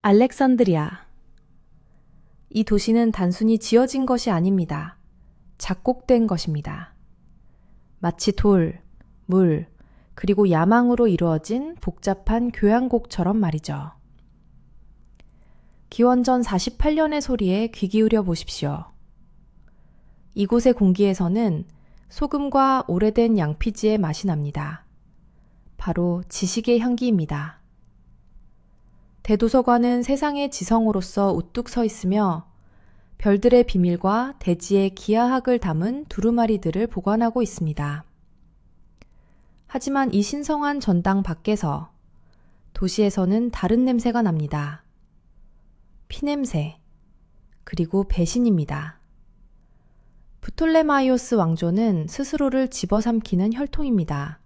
알렉산드리아. 이 도시는 단순히 지어진 것이 아닙니다. 작곡된 것입니다. 마치 돌, 물, 그리고 야망으로 이루어진 복잡한 교향곡처럼 말이죠. 기원전 48년의 소리에 귀 기울여 보십시오. 이곳의 공기에서는 소금과 오래된 양피지의 맛이 납니다. 바로 지식의 향기입니다. 대도서관은 세상의 지성으로서 우뚝 서 있으며 별들의 비밀과 대지의 기하학을 담은 두루마리들을 보관하고 있습니다. 하지만 이 신성한 전당 밖에서 도시에서는 다른 냄새가 납니다. 피냄새, 그리고 배신입니다. 프톨레마이오스 왕조는 스스로를 집어삼키는 혈통입니다.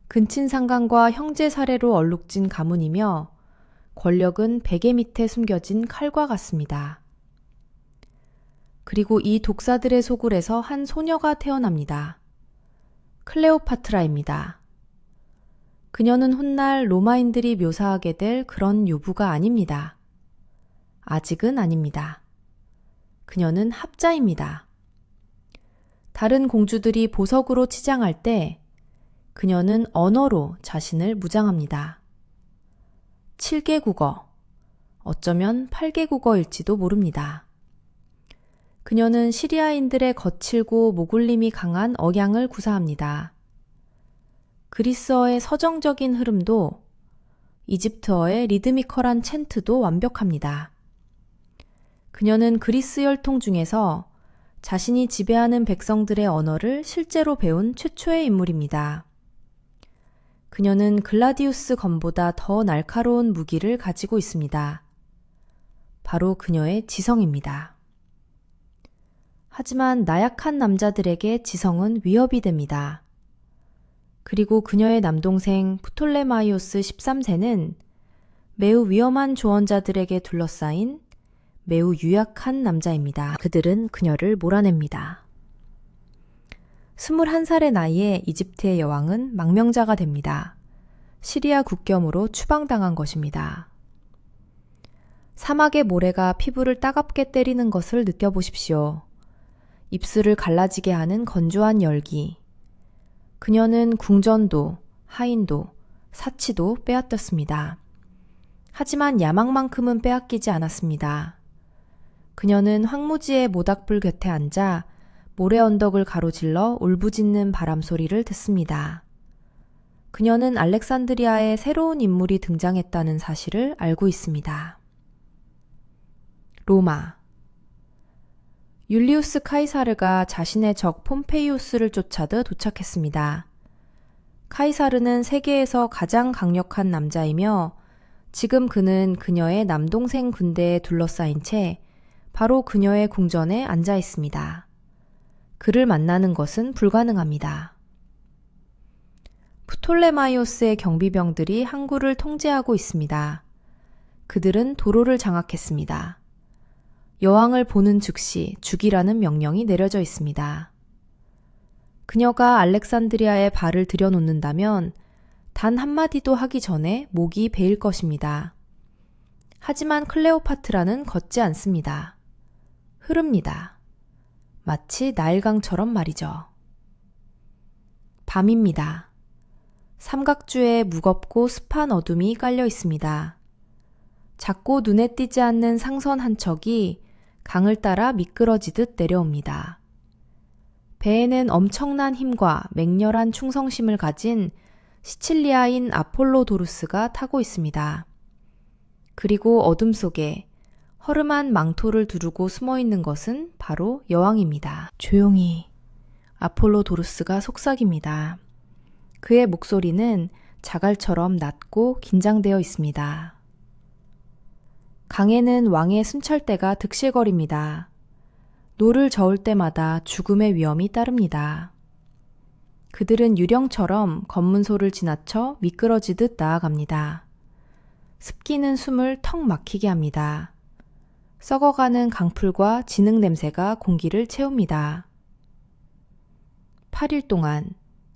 근친상간과 형제 사례로 얼룩진 가문이며 권력은 베개 밑에 숨겨진 칼과 같습니다. 그리고 이 독사들의 소굴에서 한 소녀가 태어납니다. 클레오파트라입니다. 그녀는 훗날 로마인들이 묘사하게 될 그런 유부가 아닙니다. 아직은 아닙니다. 그녀는 합자입니다. 다른 공주들이 보석으로 치장할 때 그녀는 언어로 자신을 무장합니다. 7개 국어, 어쩌면 8개 국어일지도 모릅니다. 그녀는 시리아인들의 거칠고 모굴림이 강한 억양을 구사합니다. 그리스어의 서정적인 흐름도 이집트어의 리드미컬한 챈트도 완벽합니다. 그녀는 그리스 혈통 중에서 자신이 지배하는 백성들의 언어를 실제로 배운 최초의 인물입니다. 그녀는 글라디우스 검보다 더 날카로운 무기를 가지고 있습니다. 바로 그녀의 지성입니다. 하지만 나약한 남자들에게 지성은 위협이 됩니다. 그리고 그녀의 남동생 프톨레마이오스 13세는 매우 위험한 조언자들에게 둘러싸인 매우 유약한 남자입니다. 그들은 그녀를 몰아냅니다. 21살의 나이에 이집트의 여왕은 망명자가 됩니다. 시리아 국경으로 추방당한 것입니다. 사막의 모래가 피부를 따갑게 때리는 것을 느껴보십시오. 입술을 갈라지게 하는 건조한 열기. 그녀는 궁전도, 하인도, 사치도 빼앗겼습니다. 하지만 야망만큼은 빼앗기지 않았습니다. 그녀는 황무지의 모닥불 곁에 앉아 모래 언덕을 가로질러 울부짖는 바람 소리를 듣습니다. 그녀는 알렉산드리아에 새로운 인물이 등장했다는 사실을 알고 있습니다. 로마. 율리우스 카이사르가 자신의 적 폼페이우스를 쫓아듯 도착했습니다. 카이사르는 세계에서 가장 강력한 남자이며 지금 그는 그녀의 남동생 군대에 둘러싸인 채 바로 그녀의 궁전에 앉아 있습니다. 그를 만나는 것은 불가능합니다. 프톨레마이오스의 경비병들이 항구를 통제하고 있습니다. 그들은 도로를 장악했습니다. 여왕을 보는 즉시 죽이라는 명령이 내려져 있습니다. 그녀가 알렉산드리아에 발을 들여놓는다면 단 한마디도 하기 전에 목이 베일 것입니다. 하지만 클레오파트라는 걷지 않습니다. 흐릅니다. 마치 나일강처럼 말이죠. 밤입니다. 삼각주에 무겁고 습한 어둠이 깔려 있습니다. 작고 눈에 띄지 않는 상선 한 척이 강을 따라 미끄러지듯 내려옵니다. 배에는 엄청난 힘과 맹렬한 충성심을 가진 시칠리아인 아폴로도루스가 타고 있습니다. 그리고 어둠 속에 허름한 망토를 두르고 숨어있는 것은 바로 여왕입니다. 조용히. 아폴로도루스가 속삭입니다. 그의 목소리는 자갈처럼 낮고 긴장되어 있습니다. 강에는 왕의 순찰대가 득실거립니다. 노를 저을 때마다 죽음의 위험이 따릅니다. 그들은 유령처럼 검문소를 지나쳐 미끄러지듯 나아갑니다. 습기는 숨을 턱 막히게 합니다. 썩어가는 강풀과 진흙 냄새가 공기를 채웁니다. 8일 동안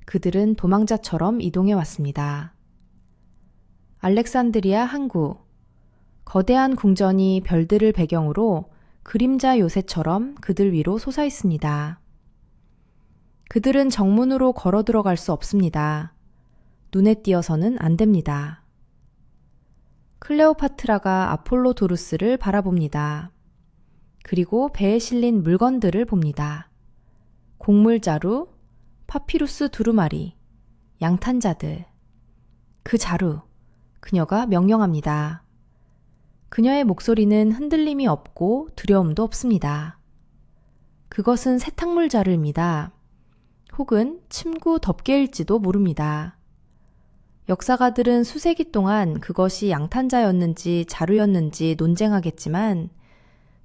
그들은 도망자처럼 이동해 왔습니다. 알렉산드리아 항구, 거대한 궁전이 별들을 배경으로 그림자 요새처럼 그들 위로 솟아 있습니다. 그들은 정문으로 걸어 들어갈 수 없습니다. 눈에 띄어서는 안 됩니다. 클레오파트라가 아폴로도루스를 바라봅니다. 그리고 배에 실린 물건들을 봅니다. 곡물자루, 파피루스 두루마리, 양탄자들. 그 자루, 그녀가 명령합니다. 그녀의 목소리는 흔들림이 없고 두려움도 없습니다. 그것은 세탁물 자루입니다. 혹은 침구 덮개일지도 모릅니다. 역사가들은 수세기 동안 그것이 양탄자였는지 자루였는지 논쟁하겠지만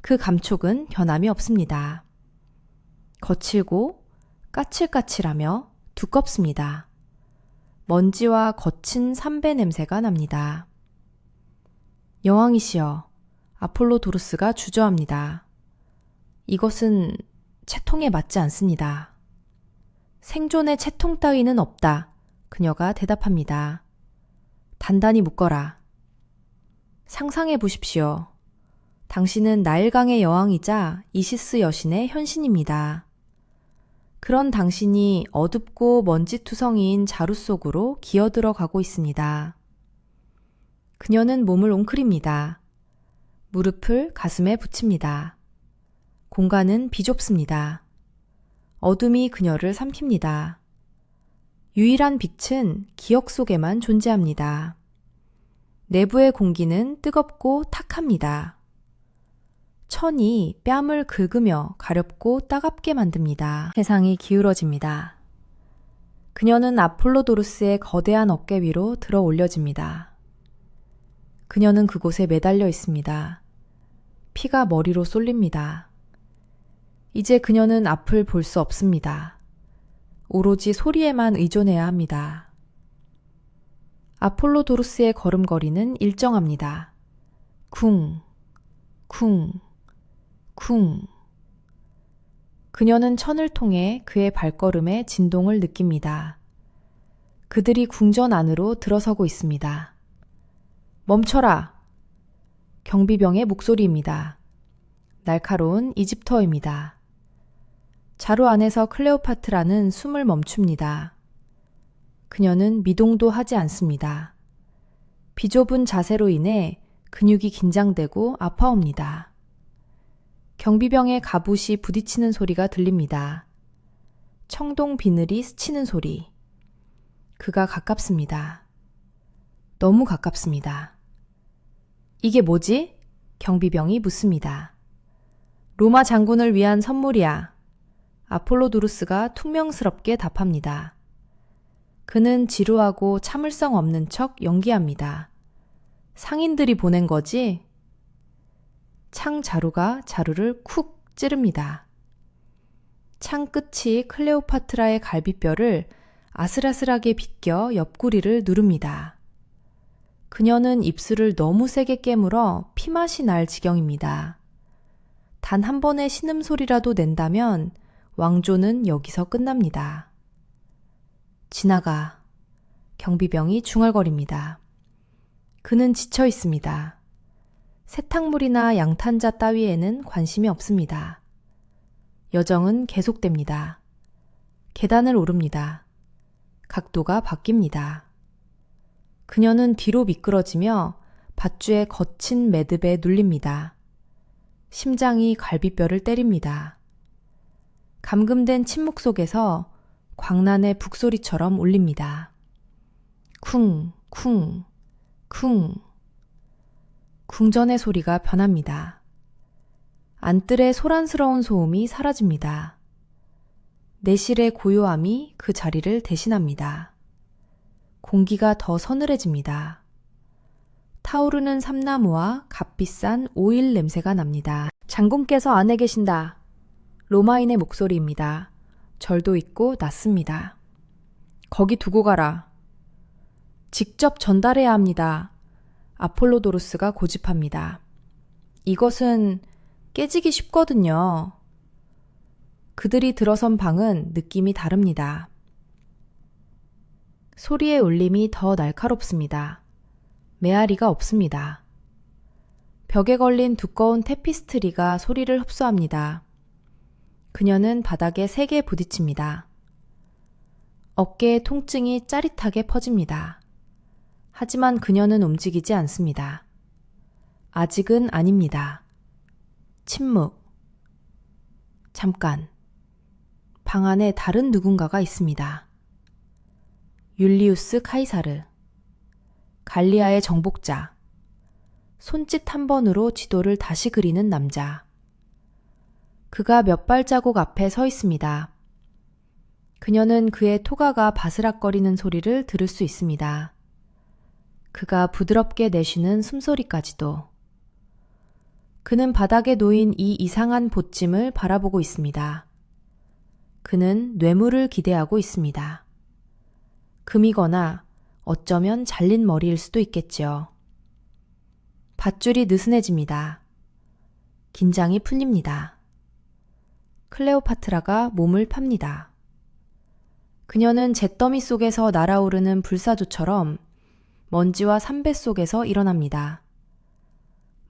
그 감촉은 변함이 없습니다. 거칠고 까칠까칠하며 두껍습니다. 먼지와 거친 삼배 냄새가 납니다. 여왕이시여, 아폴로도루스가 주저합니다. 이것은 채통에 맞지 않습니다. 생존의 채통 따위는 없다. 그녀가 대답합니다. 단단히 묶어라. 상상해 보십시오. 당신은 나일강의 여왕이자 이시스 여신의 현신입니다. 그런 당신이 어둡고 먼지투성이인 자루 속으로 기어들어 가고 있습니다. 그녀는 몸을 웅크립니다. 무릎을 가슴에 붙입니다. 공간은 비좁습니다. 어둠이 그녀를 삼킵니다. 유일한 빛은 기억 속에만 존재합니다. 내부의 공기는 뜨겁고 탁합니다. 천이 뺨을 긁으며 가렵고 따갑게 만듭니다. 세상이 기울어집니다. 그녀는 아폴로도루스의 거대한 어깨 위로 들어 올려집니다. 그녀는 그곳에 매달려 있습니다. 피가 머리로 쏠립니다. 이제 그녀는 앞을 볼 수 없습니다. 오로지 소리에만 의존해야 합니다. 아폴로도루스의 걸음걸이는 일정합니다. 쿵, 쿵, 쿵. 그녀는 천을 통해 그의 발걸음의 진동을 느낍니다. 그들이 궁전 안으로 들어서고 있습니다. 멈춰라! 경비병의 목소리입니다. 날카로운 이집터입니다. 자루 안에서 클레오파트라는 숨을 멈춥니다. 그녀는 미동도 하지 않습니다. 비좁은 자세로 인해 근육이 긴장되고 아파옵니다. 경비병의 갑옷이 부딪히는 소리가 들립니다. 청동 비늘이 스치는 소리. 그가 가깝습니다. 너무 가깝습니다. 이게 뭐지? 경비병이 묻습니다. 로마 장군을 위한 선물이야. 아폴로도루스가 퉁명스럽게 답합니다. 그는 지루하고 참을성 없는 척 연기합니다. 상인들이 보낸 거지? 창 자루가 자루를 쿡 찌릅니다. 창 끝이 클레오파트라의 갈비뼈를 아슬아슬하게 비껴 옆구리를 누릅니다. 그녀는 입술을 너무 세게 깨물어 피맛이 날 지경입니다. 단 한 번의 신음소리라도 낸다면 왕조는 여기서 끝납니다. 지나가. 경비병이 중얼거립니다. 그는 지쳐 있습니다. 세탁물이나 양탄자 따위에는 관심이 없습니다. 여정은 계속됩니다. 계단을 오릅니다. 각도가 바뀝니다. 그녀는 뒤로 미끄러지며 밧줄의 거친 매듭에 눌립니다. 심장이 갈비뼈를 때립니다. 감금된 침묵 속에서 광란의 북소리처럼 울립니다. 쿵, 쿵, 쿵. 궁전의 소리가 변합니다. 안뜰의 소란스러운 소음이 사라집니다. 내실의 고요함이 그 자리를 대신합니다. 공기가 더 서늘해집니다. 타오르는 삼나무와 값비싼 오일 냄새가 납니다. 장군께서 안에 계신다. 로마인의 목소리입니다. 절도 있고 낮습니다. 거기 두고 가라. 직접 전달해야 합니다. 아폴로도루스가 고집합니다. 이것은 깨지기 쉽거든요. 그들이 들어선 방은 느낌이 다릅니다. 소리의 울림이 더 날카롭습니다. 메아리가 없습니다. 벽에 걸린 두꺼운 테피스트리가 소리를 흡수합니다. 그녀는 바닥에 세게 부딪힙니다. 어깨의 통증이 짜릿하게 퍼집니다. 하지만 그녀는 움직이지 않습니다. 아직은 아닙니다. 침묵. 잠깐. 방 안에 다른 누군가가 있습니다. 율리우스 카이사르. 갈리아의 정복자. 손짓 한 번으로 지도를 다시 그리는 남자. 그가 몇 발자국 앞에 서 있습니다. 그녀는 그의 토가가 바스락거리는 소리를 들을 수 있습니다. 그가 부드럽게 내쉬는 숨소리까지도. 그는 바닥에 놓인 이 이상한 보찜을 바라보고 있습니다. 그는 뇌물을 기대하고 있습니다. 금이거나 어쩌면 잘린 머리일 수도 있겠지요. 밧줄이 느슨해집니다. 긴장이 풀립니다. 클레오파트라가 몸을 팝니다. 그녀는 잿더미 속에서 날아오르는 불사조처럼 먼지와 삼배 속에서 일어납니다.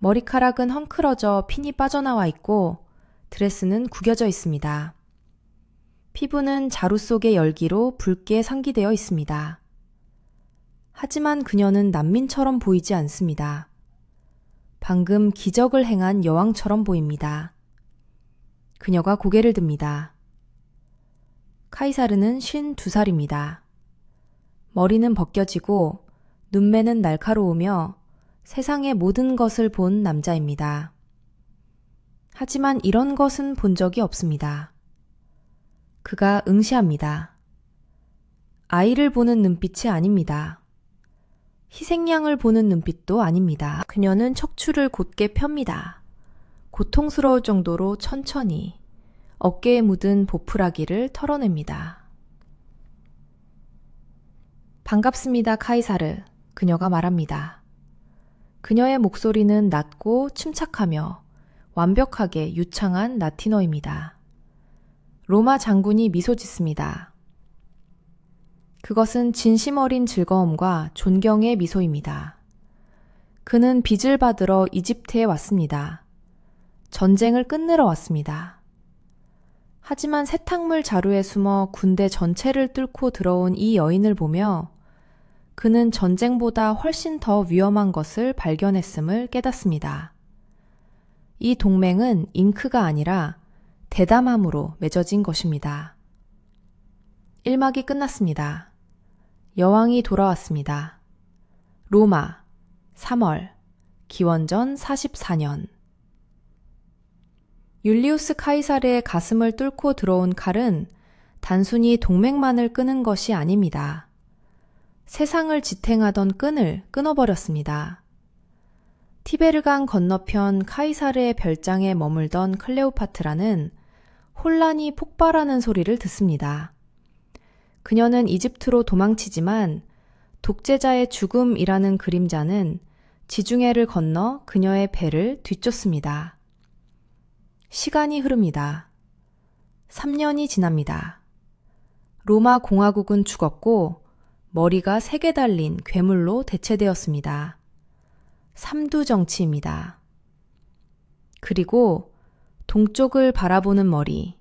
머리카락은 헝클어져 핀이 빠져나와 있고 드레스는 구겨져 있습니다. 피부는 자루 속의 열기로 붉게 상기되어 있습니다. 하지만 그녀는 난민처럼 보이지 않습니다. 방금 기적을 행한 여왕처럼 보입니다. 그녀가 고개를 듭니다. 카이사르는 52살입니다. 머리는 벗겨지고 눈매는 날카로우며 세상의 모든 것을 본 남자입니다. 하지만 이런 것은 본 적이 없습니다. 그가 응시합니다. 아이를 보는 눈빛이 아닙니다. 희생양을 보는 눈빛도 아닙니다. 그녀는 척추를 곧게 펴니다. 고통스러울 정도로 천천히 어깨에 묻은 보풀하기를 털어냅니다. 반갑습니다, 카이사르. 그녀가 말합니다. 그녀의 목소리는 낮고 침착하며 완벽하게 유창한 라틴어입니다. 로마 장군이 미소 짓습니다. 그것은 진심 어린 즐거움과 존경의 미소입니다. 그는 빚을 받으러 이집트에 왔습니다. 전쟁을 끝내러 왔습니다. 하지만 세탁물 자루에 숨어 군대 전체를 뚫고 들어온 이 여인을 보며 그는 전쟁보다 훨씬 더 위험한 것을 발견했음을 깨닫습니다. 이 동맹은 잉크가 아니라 대담함으로 맺어진 것입니다. 1막이 끝났습니다. 여왕이 돌아왔습니다. 로마, 3월, 기원전 44년. 율리우스 카이사르의 가슴을 뚫고 들어온 칼은 단순히 동맹만을 끄는 것이 아닙니다. 세상을 지탱하던 끈을 끊어버렸습니다. 티베르강 건너편 카이사르의 별장에 머물던 클레오파트라는 혼란이 폭발하는 소리를 듣습니다. 그녀는 이집트로 도망치지만 독재자의 죽음이라는 그림자는 지중해를 건너 그녀의 배를 뒤쫓습니다. 시간이 흐릅니다. 3년이 지납니다. 로마 공화국은 죽었고 머리가 3개 달린 괴물로 대체되었습니다. 삼두 정치입니다. 그리고 동쪽을 바라보는 머리,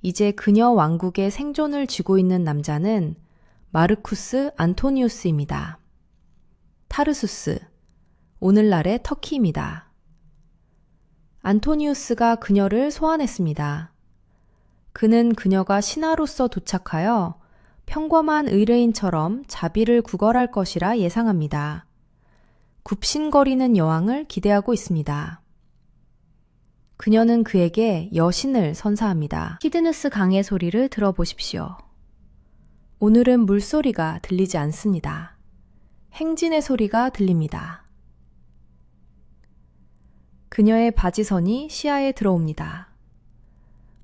이제 그녀 왕국의 생존을 쥐고 있는 남자는 마르쿠스 안토니우스입니다. 타르수스, 오늘날의 터키입니다. 안토니우스가 그녀를 소환했습니다. 그는 그녀가 신하로서 도착하여 평범한 의뢰인처럼 자비를 구걸할 것이라 예상합니다. 굽신거리는 여왕을 기대하고 있습니다. 그녀는 그에게 여신을 선사합니다. 시드누스 강의 소리를 들어보십시오. 오늘은 물소리가 들리지 않습니다. 행진의 소리가 들립니다. 그녀의 바지선이 시야에 들어옵니다.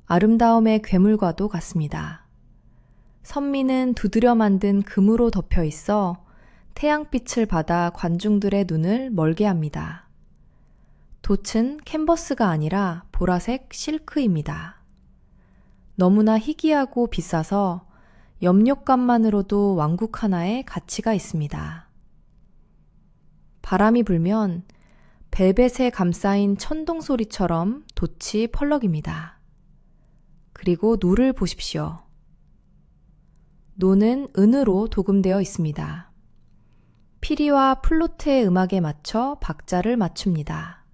아름다움의 괴물과도 같습니다. 선미는 두드려 만든 금으로 덮여 있어 태양빛을 받아 관중들의 눈을 멀게 합니다. 돛은 캔버스가 아니라 보라색 실크입니다. 너무나 희귀하고 비싸서 염료값만으로도 왕국 하나의 가치가 있습니다. 바람이 불면 벨벳에 감싸인 천둥 소리처럼 돛이 펄럭입니다. 그리고 노를 보십시오. 노는 은으로 도금되어 있습니다. 피리와 플루트의 음악에 맞춰 박자를 맞춥니다.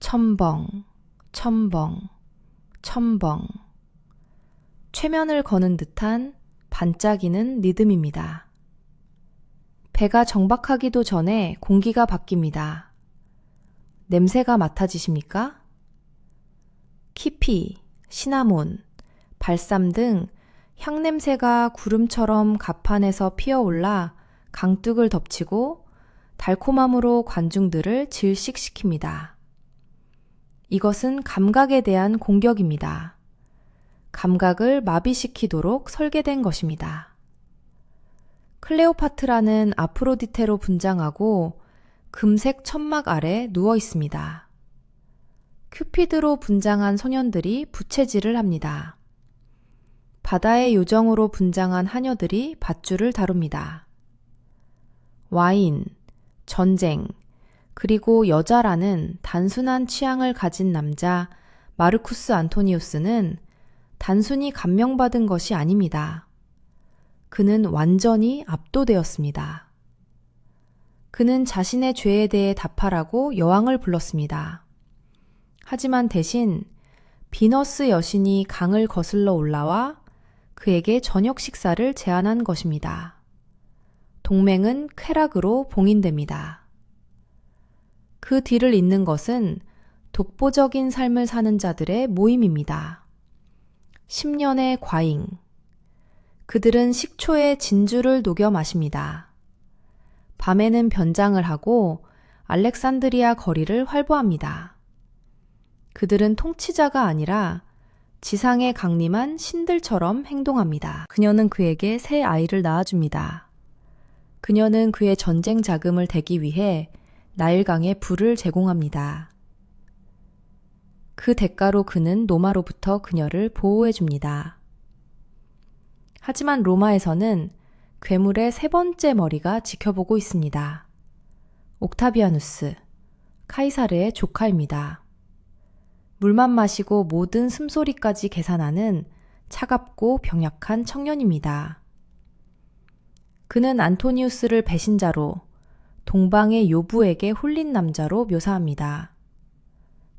첨벙, 첨벙, 첨벙. 최면을 거는 듯한 반짝이는 리듬입니다. 배가 정박하기도 전에 공기가 바뀝니다. 냄새가 맡아지십니까? 키피, 시나몬, 발삼 등 향냄새가 구름처럼 가판에서 피어올라 강둑을 덮치고 달콤함으로 관중들을 질식시킵니다. 이것은 감각에 대한 공격입니다. 감각을 마비시키도록 설계된 것입니다. 클레오파트라는 아프로디테로 분장하고 금색 천막 아래 누워 있습니다. 큐피드로 분장한 소년들이 부채질을 합니다. 바다의 요정으로 분장한 하녀들이 밧줄을 다룹니다. 와인, 전쟁, 그리고 여자라는 단순한 취향을 가진 남자 마르쿠스 안토니우스는 단순히 감명받은 것이 아닙니다. 그는 완전히 압도되었습니다. 그는 자신의 죄에 대해 답하라고 여왕을 불렀습니다. 하지만 대신 비너스 여신이 강을 거슬러 올라와 그에게 저녁 식사를 제안한 것입니다. 동맹은 쾌락으로 봉인됩니다. 그 뒤를 잇는 것은 독보적인 삶을 사는 자들의 모임입니다. 10년의 과잉. 그들은 식초에 진주를 녹여 마십니다. 밤에는 변장을 하고 알렉산드리아 거리를 활보합니다. 그들은 통치자가 아니라 지상에 강림한 신들처럼 행동합니다. 그녀는 그에게 새 아이를 낳아줍니다. 그녀는 그의 전쟁 자금을 대기 위해 나일강에 불을 제공합니다. 그 대가로 그는 로마로부터 그녀를 보호해줍니다. 하지만 로마에서는 괴물의 세 번째 머리가 지켜보고 있습니다. 옥타비아누스, 카이사르의 조카입니다. 물만 마시고 모든 숨소리까지 계산하는 차갑고 병약한 청년입니다. 그는 안토니우스를 배신자로 동방의 요부에게 홀린 남자로 묘사합니다.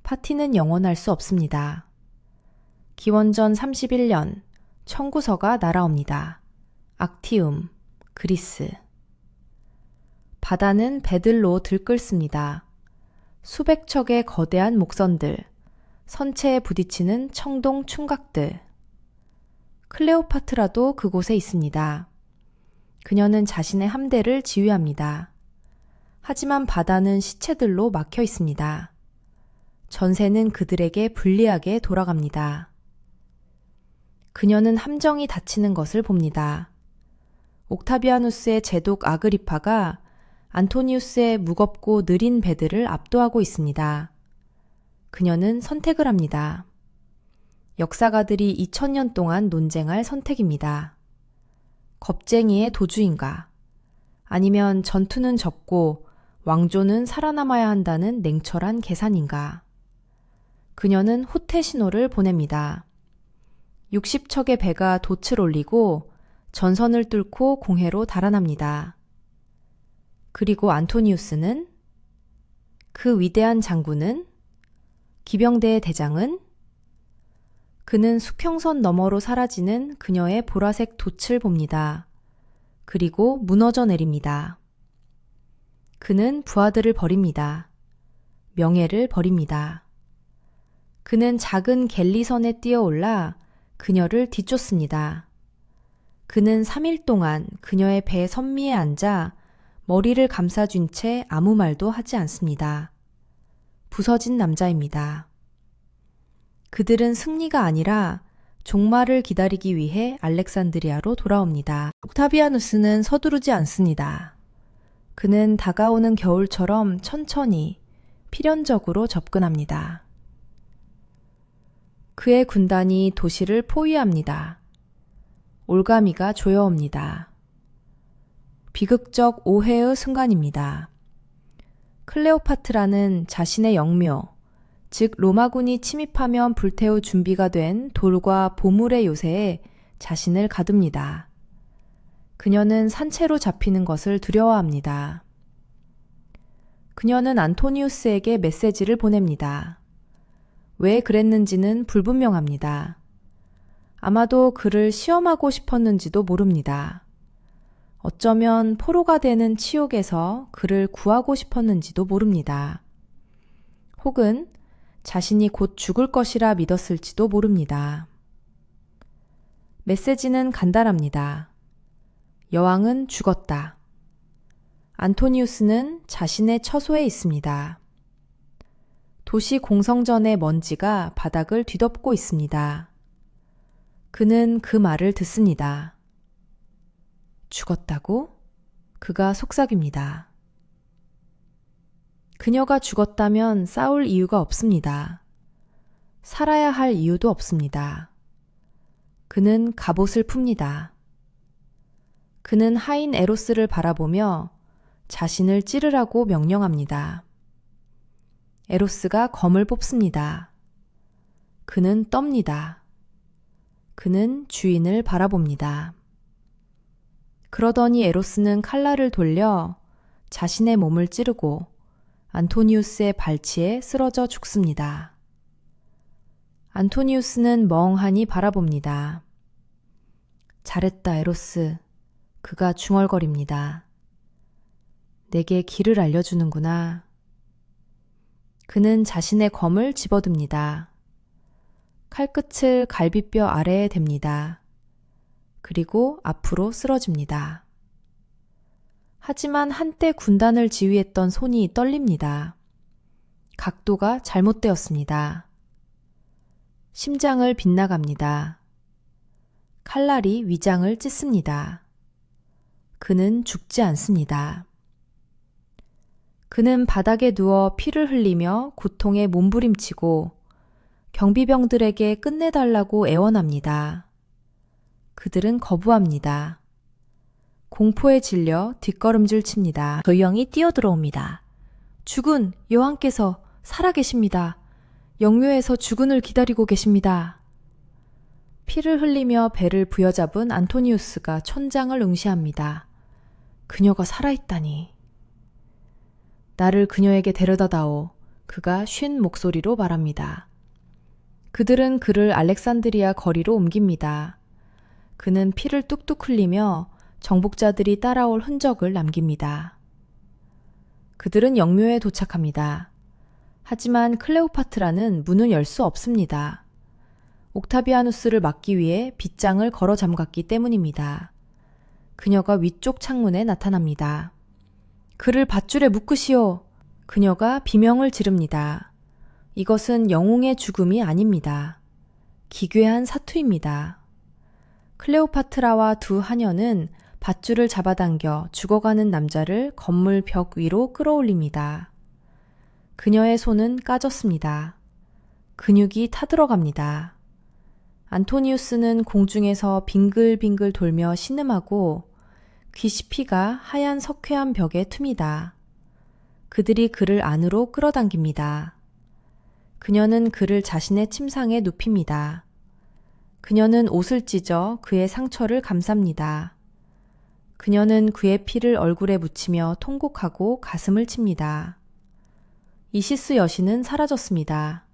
파티는 영원할 수 없습니다. 기원전 31년 청구서가 날아옵니다. 악티움, 그리스. 바다는 배들로 들끓습니다. 수백 척의 거대한 목선들, 선체에 부딪히는 청동 충각들. 클레오파트라도 그곳에 있습니다. 그녀는 자신의 함대를 지휘합니다. 하지만 바다는 시체들로 막혀 있습니다. 전세는 그들에게 불리하게 돌아갑니다. 그녀는 함정이 닫히는 것을 봅니다. 옥타비아누스의 제독 아그리파가 안토니우스의 무겁고 느린 배들을 압도하고 있습니다. 그녀는 선택을 합니다. 역사가들이 2000년 동안 논쟁할 선택입니다. 겁쟁이의 도주인가? 아니면 전투는 졌고 왕조는 살아남아야 한다는 냉철한 계산인가? 그녀는 후퇴 신호를 보냅니다. 60척의 배가 돛을 올리고 전선을 뚫고 공해로 달아납니다. 그리고 안토니우스는, 그 위대한 장군은, 기병대의 대장은, 그는 수평선 너머로 사라지는 그녀의 보라색 돛을 봅니다. 그리고 무너져 내립니다. 그는 부하들을 버립니다. 명예를 버립니다. 그는 작은 갤리선에 뛰어올라 그녀를 뒤쫓습니다. 그는 3일 동안 그녀의 배 선미에 앉아 머리를 감싸준 채 아무 말도 하지 않습니다. 부서진 남자입니다. 그들은 승리가 아니라 종말을 기다리기 위해 알렉산드리아로 돌아옵니다. 옥타비아누스는 서두르지 않습니다. 그는 다가오는 겨울처럼 천천히, 필연적으로 접근합니다. 그의 군단이 도시를 포위합니다. 올가미가 조여옵니다. 비극적 오해의 순간입니다. 클레오파트라는 자신의 영묘, 즉 로마군이 침입하면 불태울 준비가 된 돌과 보물의 요새에 자신을 가둡니다. 그녀는 산채로 잡히는 것을 두려워합니다. 그녀는 안토니우스에게 메시지를 보냅니다. 왜 그랬는지는 불분명합니다. 아마도 그를 시험하고 싶었는지도 모릅니다. 어쩌면 포로가 되는 치욕에서 그를 구하고 싶었는지도 모릅니다. 혹은 자신이 곧 죽을 것이라 믿었을지도 모릅니다. 메시지는 간단합니다. 여왕은 죽었다. 안토니우스는 자신의 처소에 있습니다. 도시 공성전의 먼지가 바닥을 뒤덮고 있습니다. 그는 그 말을 듣습니다. 죽었다고? 그가 속삭입니다. 그녀가 죽었다면 싸울 이유가 없습니다. 살아야 할 이유도 없습니다. 그는 갑옷을 풉니다. 그는 하인 에로스를 바라보며 자신을 찌르라고 명령합니다. 에로스가 검을 뽑습니다. 그는 떱니다. 그는 주인을 바라봅니다. 그러더니 에로스는 칼날을 돌려 자신의 몸을 찌르고 안토니우스의 발치에 쓰러져 죽습니다. 안토니우스는 멍하니 바라봅니다. 잘했다, 에로스. 그가 중얼거립니다. 내게 길을 알려주는구나. 그는 자신의 검을 집어듭니다. 칼끝을 갈비뼈 아래에 댑니다. 그리고 앞으로 쓰러집니다. 하지만 한때 군단을 지휘했던 손이 떨립니다. 각도가 잘못되었습니다. 심장을 빗나갑니다. 칼날이 위장을 찢습니다. 그는 죽지 않습니다. 그는 바닥에 누워 피를 흘리며 고통에 몸부림치고 경비병들에게 끝내달라고 애원합니다. 그들은 거부합니다. 공포에 질려 뒷걸음질 칩니다. 조영이 뛰어들어옵니다. 주군, 여왕께서 살아계십니다. 영묘에서 주군을 기다리고 계십니다. 피를 흘리며 배를 부여잡은 안토니우스가 천장을 응시합니다. 그녀가 살아있다니. 나를 그녀에게 데려다다오. 그가 쉰 목소리로 말합니다. 그들은 그를 알렉산드리아 거리로 옮깁니다. 그는 피를 뚝뚝 흘리며 정복자들이 따라올 흔적을 남깁니다. 그들은 영묘에 도착합니다. 하지만 클레오파트라는 문을 열 수 없습니다. 옥타비아누스를 막기 위해 빗장을 걸어 잠갔기 때문입니다. 그녀가 위쪽 창문에 나타납니다. 그를 밧줄에 묶으시오. 그녀가 비명을 지릅니다. 이것은 영웅의 죽음이 아닙니다. 기괴한 사투입니다. 클레오파트라와 두 하녀는 밧줄을 잡아당겨 죽어가는 남자를 건물 벽 위로 끌어올립니다. 그녀의 손은 까졌습니다. 근육이 타들어갑니다. 안토니우스는 공중에서 빙글빙글 돌며 신음하고 귀시피가 하얀 석회암 벽에 틉니다. 그들이 그를 안으로 끌어당깁니다. 그녀는 그를 자신의 침상에 눕힙니다. 그녀는 옷을 찢어 그의 상처를 감쌉니다. 그녀는 그의 피를 얼굴에 묻히며 통곡하고 가슴을 칩니다. 이시스 여신은 사라졌습니다.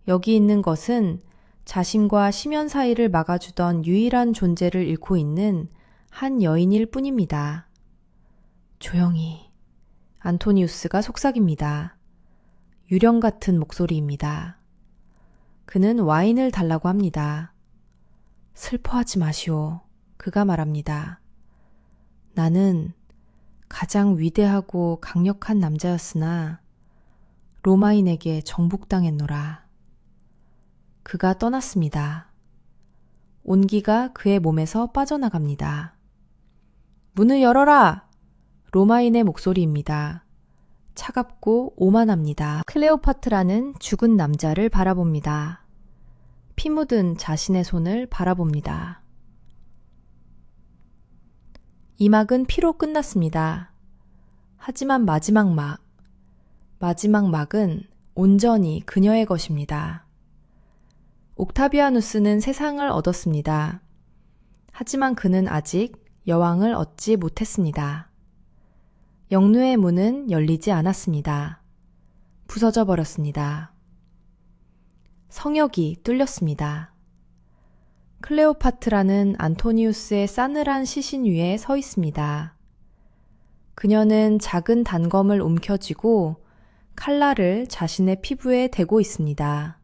여기 있는 것은 자신과 심연 사이를 막아주던 유일한 존재를 잃고 있는 한 여인일 뿐입니다. 조용히. 안토니우스가 속삭입니다. 유령 같은 목소리입니다. 그는 와인을 달라고 합니다. 슬퍼하지 마시오. 그가 말합니다. 나는 가장 위대하고 강력한 남자였으나 로마인에게 정복당했노라. 그가 떠났습니다. 온기가 그의 몸에서 빠져나갑니다. 문을 열어라! 로마인의 목소리입니다. 차갑고 오만합니다. 클레오파트라는 죽은 남자를 바라봅니다. 피 묻은 자신의 손을 바라봅니다. 이 막은 피로 끝났습니다. 하지만 마지막 막, 마지막 막은 온전히 그녀의 것입니다. 옥타비아누스는 세상을 얻었습니다. 하지만 그는 아직 여왕을 얻지 못했습니다. 영루의 문은 열리지 않았습니다. 부서져 버렸습니다. 성역이 뚫렸습니다. 클레오파트라는 안토니우스의 싸늘한 시신 위에 서 있습니다. 그녀는 작은 단검을 움켜쥐고 칼날을 자신의 피부에 대고 있습니다.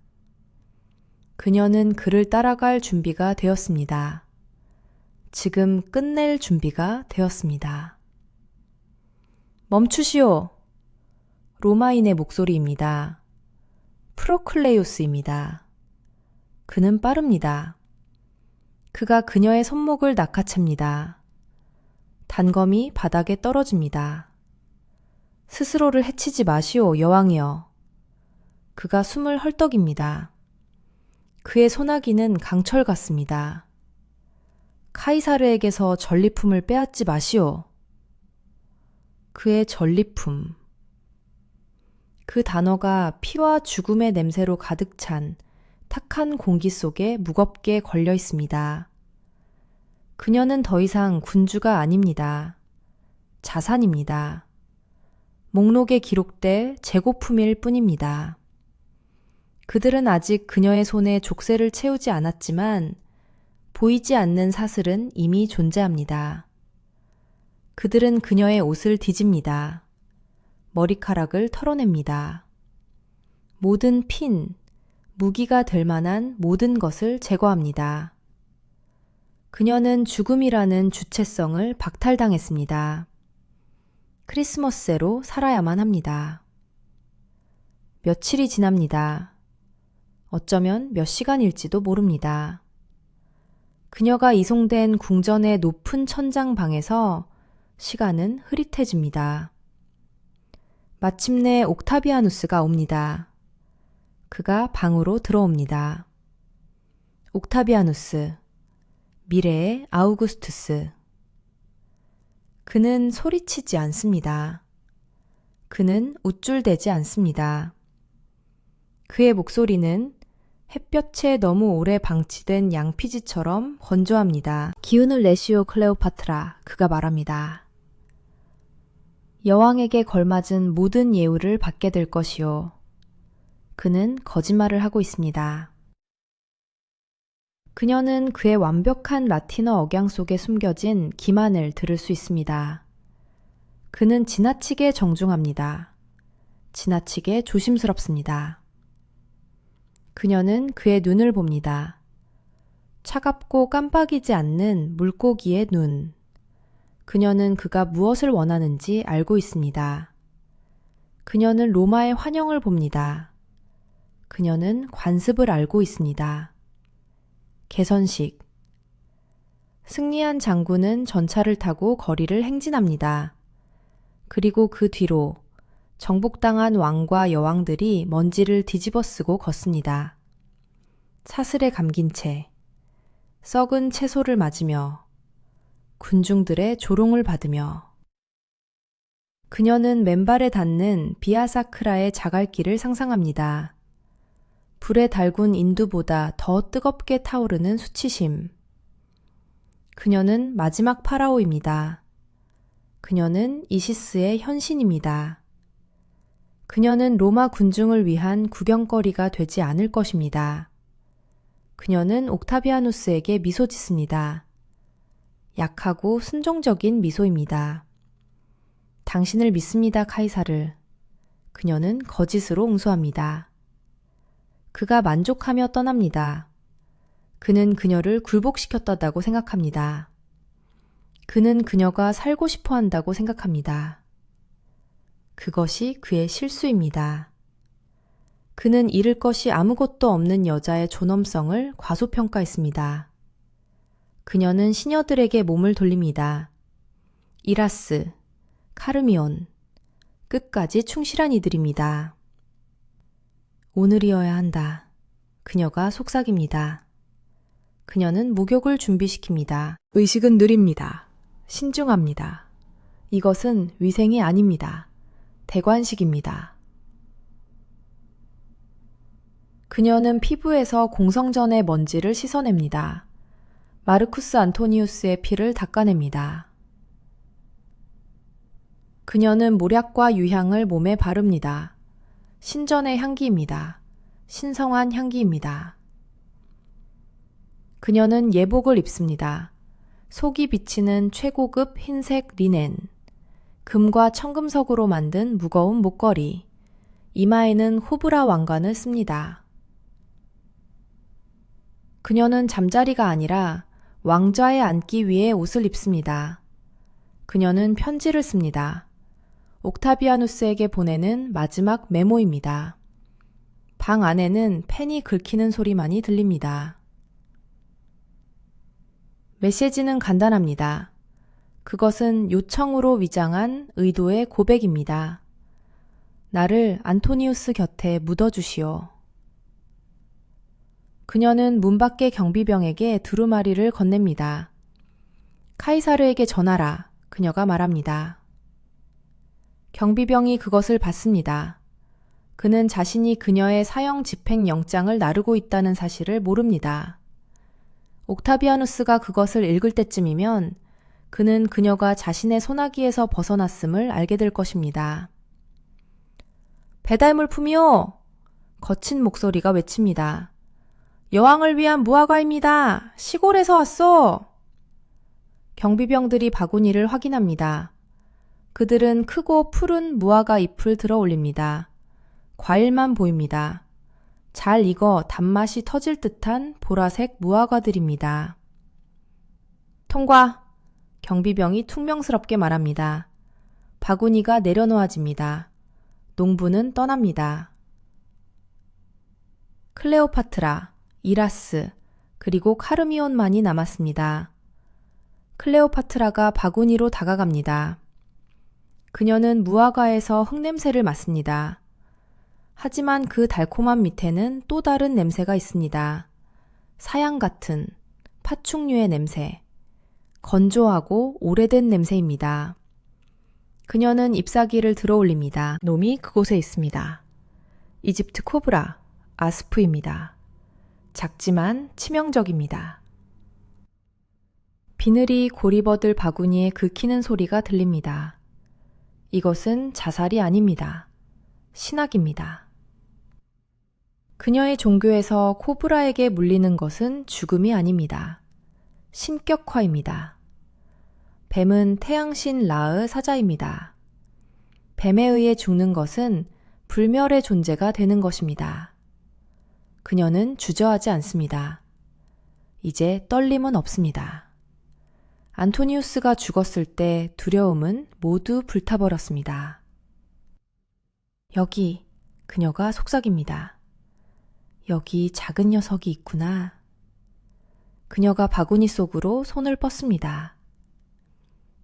그녀는 그를 따라갈 준비가 되었습니다. 지금 끝낼 준비가 되었습니다. 멈추시오! 로마인의 목소리입니다. 프로클레이오스입니다. 그는 빠릅니다. 그가 그녀의 손목을 낚아챕니다. 단검이 바닥에 떨어집니다. 스스로를 해치지 마시오, 여왕이여. 그가 숨을 헐떡입니다. 그의 소나기는 강철 같습니다. 카이사르에게서 전리품을 빼앗지 마시오. 그의 전리품. 그 단어가 피와 죽음의 냄새로 가득 찬 탁한 공기 속에 무겁게 걸려 있습니다. 그녀는 더 이상 군주가 아닙니다. 자산입니다. 목록에 기록될 재고품일 뿐입니다. 그들은 아직 그녀의 손에 족쇄를 채우지 않았지만 보이지 않는 사슬은 이미 존재합니다. 그들은 그녀의 옷을 뒤집니다. 머리카락을 털어냅니다. 모든 핀, 무기가 될 만한 모든 것을 제거합니다. 그녀는 죽음이라는 주체성을 박탈당했습니다. 크리스머스에로 살아야만 합니다. 며칠이 지납니다. 어쩌면 몇 시간일지도 모릅니다. 그녀가 이송된 궁전의 높은 천장방에서 시간은 흐릿해집니다. 마침내 옥타비아누스가 옵니다. 그가 방으로 들어옵니다. 옥타비아누스, 미래의 아우구스투스. 그는 소리치지 않습니다. 그는 우쭐대지 않습니다. 그의 목소리는 햇볕에 너무 오래 방치된 양피지처럼 건조합니다. 기운을 내시오, 클레오파트라. 그가 말합니다. 여왕에게 걸맞은 모든 예우를 받게 될 것이오. 그는 거짓말을 하고 있습니다. 그녀는 그의 완벽한 라틴어 억양 속에 숨겨진 기만을 들을 수 있습니다. 그는 지나치게 정중합니다. 지나치게 조심스럽습니다. 그녀는 그의 눈을 봅니다. 차갑고 깜빡이지 않는 물고기의 눈. 그녀는 그가 무엇을 원하는지 알고 있습니다. 그녀는 로마의 환영을 봅니다. 그녀는 관습을 알고 있습니다. 개선식. 승리한 장군은 전차를 타고 거리를 행진합니다. 그리고 그 뒤로 정복당한 왕과 여왕들이 먼지를 뒤집어 쓰고 걷습니다. 사슬에 감긴 채, 썩은 채소를 맞으며, 군중들의 조롱을 받으며, 그녀는 맨발에 닿는 비아사크라의 자갈길을 상상합니다. 불에 달군 인두보다 더 뜨겁게 타오르는 수치심. 그녀는 마지막 파라오입니다. 그녀는 이시스의 현신입니다. 그녀는 로마 군중을 위한 구경거리가 되지 않을 것입니다. 그녀는 옥타비아누스에게 미소 짓습니다. 약하고 순종적인 미소입니다. 당신을 믿습니다, 카이사르. 그녀는 거짓으로 응수합니다. 그가 만족하며 떠납니다. 그는 그녀를 굴복시켰다고 생각합니다. 그는 그녀가 살고 싶어 한다고 생각합니다. 그것이 그의 실수입니다. 그는 잃을 것이 아무것도 없는 여자의 존엄성을 과소평가했습니다. 그녀는 시녀들에게 몸을 돌립니다. 이라스, 카르미온, 끝까지 충실한 이들입니다. 오늘이어야 한다. 그녀가 속삭입니다. 그녀는 목욕을 준비시킵니다. 의식은 느립니다. 신중합니다. 이것은 위생이 아닙니다. 대관식입니다. 그녀는 피부에서 공성전의 먼지를 씻어냅니다. 마르쿠스 안토니우스의 피를 닦아냅니다. 그녀는 몰약과 유향을 몸에 바릅니다. 신전의 향기입니다. 신성한 향기입니다. 그녀는 예복을 입습니다. 속이 비치는 최고급 흰색 리넨, 금과 청금석으로 만든 무거운 목걸이, 이마에는 호브라 왕관을 씁니다. 그녀는 잠자리가 아니라 왕좌에 앉기 위해 옷을 입습니다. 그녀는 편지를 씁니다. 옥타비아누스에게 보내는 마지막 메모입니다. 방 안에는 펜이 긁히는 소리만이 들립니다. 메시지는 간단합니다. 그것은 요청으로 위장한 의도의 고백입니다. 나를 안토니우스 곁에 묻어주시오. 그녀는 문 밖의 경비병에게 두루마리를 건넵니다. 카이사르에게 전하라. 그녀가 말합니다. 경비병이 그것을 받습니다. 그는 자신이 그녀의 사형 집행 영장을 나르고 있다는 사실을 모릅니다. 옥타비아누스가 그것을 읽을 때쯤이면 그는 그녀가 자신의 소나기에서 벗어났음을 알게 될 것입니다. 배달물품이요! 거친 목소리가 외칩니다. 여왕을 위한 무화과입니다. 시골에서 왔소! 경비병들이 바구니를 확인합니다. 그들은 크고 푸른 무화과 잎을 들어 올립니다. 과일만 보입니다. 잘 익어 단맛이 터질 듯한 보라색 무화과들입니다. 통과! 경비병이 퉁명스럽게 말합니다. 바구니가 내려놓아집니다. 농부는 떠납니다. 클레오파트라, 이라스, 그리고 카르미온만이 남았습니다. 클레오파트라가 바구니로 다가갑니다. 그녀는 무화과에서 흙냄새를 맡습니다. 하지만 그 달콤한 밑에는 또 다른 냄새가 있습니다. 사양 같은 파충류의 냄새, 건조하고 오래된 냄새입니다. 그녀는 잎사귀를 들어 올립니다. 놈이 그곳에 있습니다. 이집트 코브라, 아스프입니다. 작지만 치명적입니다. 비늘이 고리버들 바구니에 긁히는 소리가 들립니다. 이것은 자살이 아닙니다. 신학입니다. 그녀의 종교에서 코브라에게 물리는 것은 죽음이 아닙니다. 신격화입니다. 뱀은 태양신 라의 사자입니다. 뱀에 의해 죽는 것은 불멸의 존재가 되는 것입니다. 그녀는 주저하지 않습니다. 이제 떨림은 없습니다. 안토니우스가 죽었을 때 두려움은 모두 불타버렸습니다. 여기, 그녀가 속삭입니다. 여기 작은 녀석이 있구나. 그녀가 바구니 속으로 손을 뻗습니다.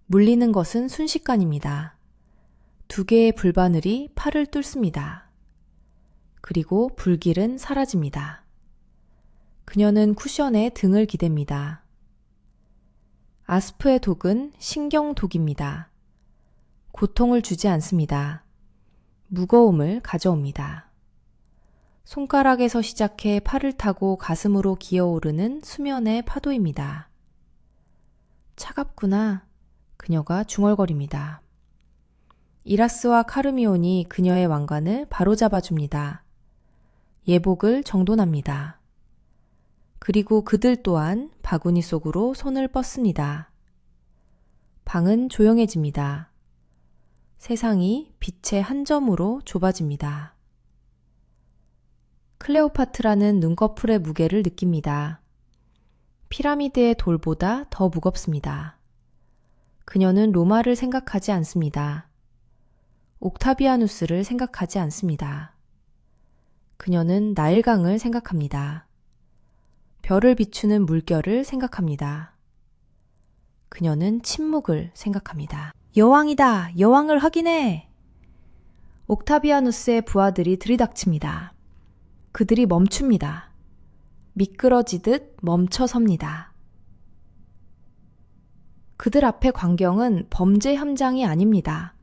물리는 것은 순식간입니다. 두 개의 불바늘이 팔을 뚫습니다. 그리고 불길은 사라집니다. 그녀는 쿠션에 등을 기댑니다. 아스프의 독은 신경독입니다. 고통을 주지 않습니다. 무거움을 가져옵니다. 손가락에서 시작해 팔을 타고 가슴으로 기어오르는 수면의 파도입니다. 차갑구나. 그녀가 중얼거립니다. 이라스와 카르미온이 그녀의 왕관을 바로잡아줍니다. 예복을 정돈합니다. 그리고 그들 또한 바구니 속으로 손을 뻗습니다. 방은 조용해집니다. 세상이 빛의 한 점으로 좁아집니다. 클레오파트라는 눈꺼풀의 무게를 느낍니다. 피라미드의 돌보다 더 무겁습니다. 그녀는 로마를 생각하지 않습니다. 옥타비아누스를 생각하지 않습니다. 그녀는 나일강을 생각합니다. 별을 비추는 물결을 생각합니다. 그녀는 침묵을 생각합니다. 여왕이다! 여왕을 확인해! 옥타비아누스의 부하들이 들이닥칩니다. 그들이 멈춥니다. 미끄러지듯 멈춰섭니다. 그들 앞의 광경은 범죄 현장이 아닙니다.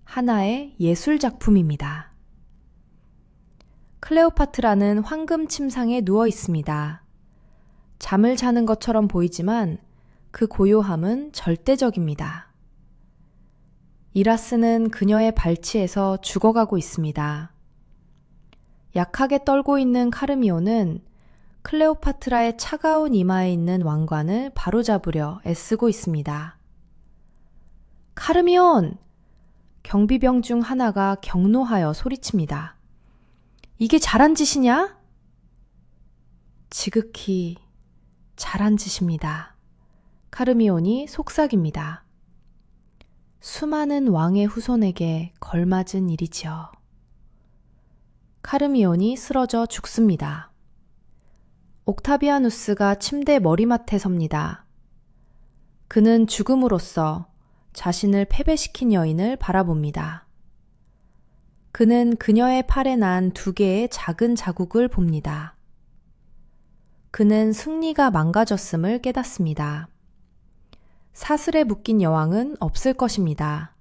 하나의 예술 작품입니다. 클레오파트라는 황금 침상에 누워 있습니다. 잠을 자는 것처럼 보이지만 그 고요함은 절대적입니다. 이라스는 그녀의 발치에서 죽어가고 있습니다. 약하게 떨고 있는 카르미온은 클레오파트라의 차가운 이마에 있는 왕관을 바로잡으려 애쓰고 있습니다. 카르미온! 경비병 중 하나가 격노하여 소리칩니다. 이게 잘한 짓이냐? 지극히 잘한 짓입니다. 카르미온이 속삭입니다. 수많은 왕의 후손에게 걸맞은 일이지요. 카르미온이 쓰러져 죽습니다. 옥타비아누스가 침대 머리맡에 섭니다. 그는 죽음으로써 자신을 패배시킨 여인을 바라봅니다. 그는 그녀의 팔에 난 2개의 작은 자국을 봅니다. 그는 승리가 망가졌음을 깨닫습니다. 사슬에 묶인 여왕은 없을 것입니다.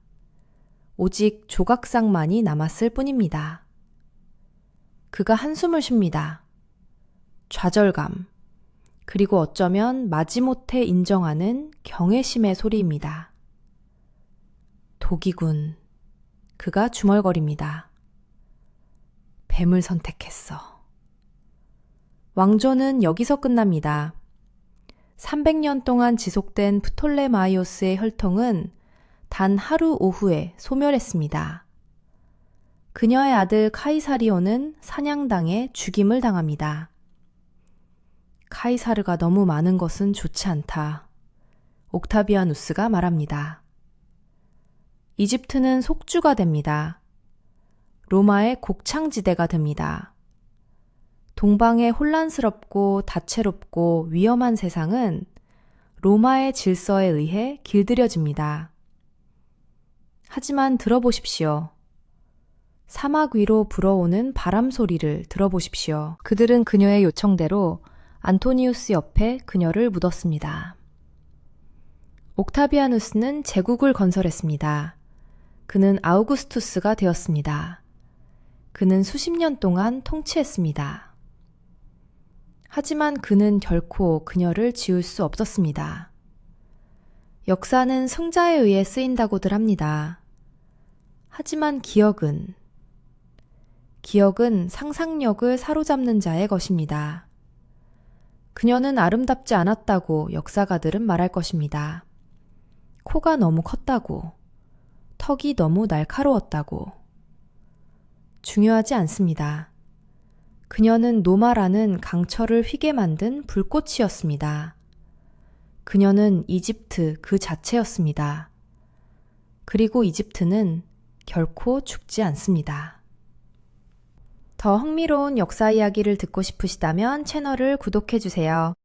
오직 조각상만이 남았을 뿐입니다. 그가 한숨을 쉽니다. 좌절감, 그리고 어쩌면 마지못해 인정하는 경외심의 소리입니다. 독이군. 그가 중얼거립니다. 뱀을 선택했어. 왕조는 여기서 끝납니다. 300년 동안 지속된 프톨레마이오스의 혈통은 단 하루 오후에 소멸했습니다. 그녀의 아들 카이사리온은 사냥당해 죽임을 당합니다. 카이사르가 너무 많은 것은 좋지 않다. 옥타비아누스가 말합니다. 이집트는 속주가 됩니다. 로마의 곡창지대가 됩니다. 동방의 혼란스럽고 다채롭고 위험한 세상은 로마의 질서에 의해 길들여집니다. 하지만 들어보십시오. 사막 위로 불어오는 바람 소리를 들어보십시오. 그들은 그녀의 요청대로 안토니우스 옆에 그녀를 묻었습니다. 옥타비아누스는 제국을 건설했습니다. 그는 아우구스투스가 되었습니다. 그는 수십 년 동안 통치했습니다. 하지만 그는 결코 그녀를 지울 수 없었습니다. 역사는 승자에 의해 쓰인다고들 합니다. 하지만 기억은 상상력을 사로잡는 자의 것입니다. 그녀는 아름답지 않았다고 역사가들은 말할 것입니다. 코가 너무 컸다고, 턱이 너무 날카로웠다고. 중요하지 않습니다. 그녀는 노마라는 강철을 휘게 만든 불꽃이었습니다. 그녀는 이집트 그 자체였습니다. 그리고 이집트는 결코 죽지 않습니다. 더 흥미로운 역사 이야기를 듣고 싶으시다면 채널을 구독해주세요.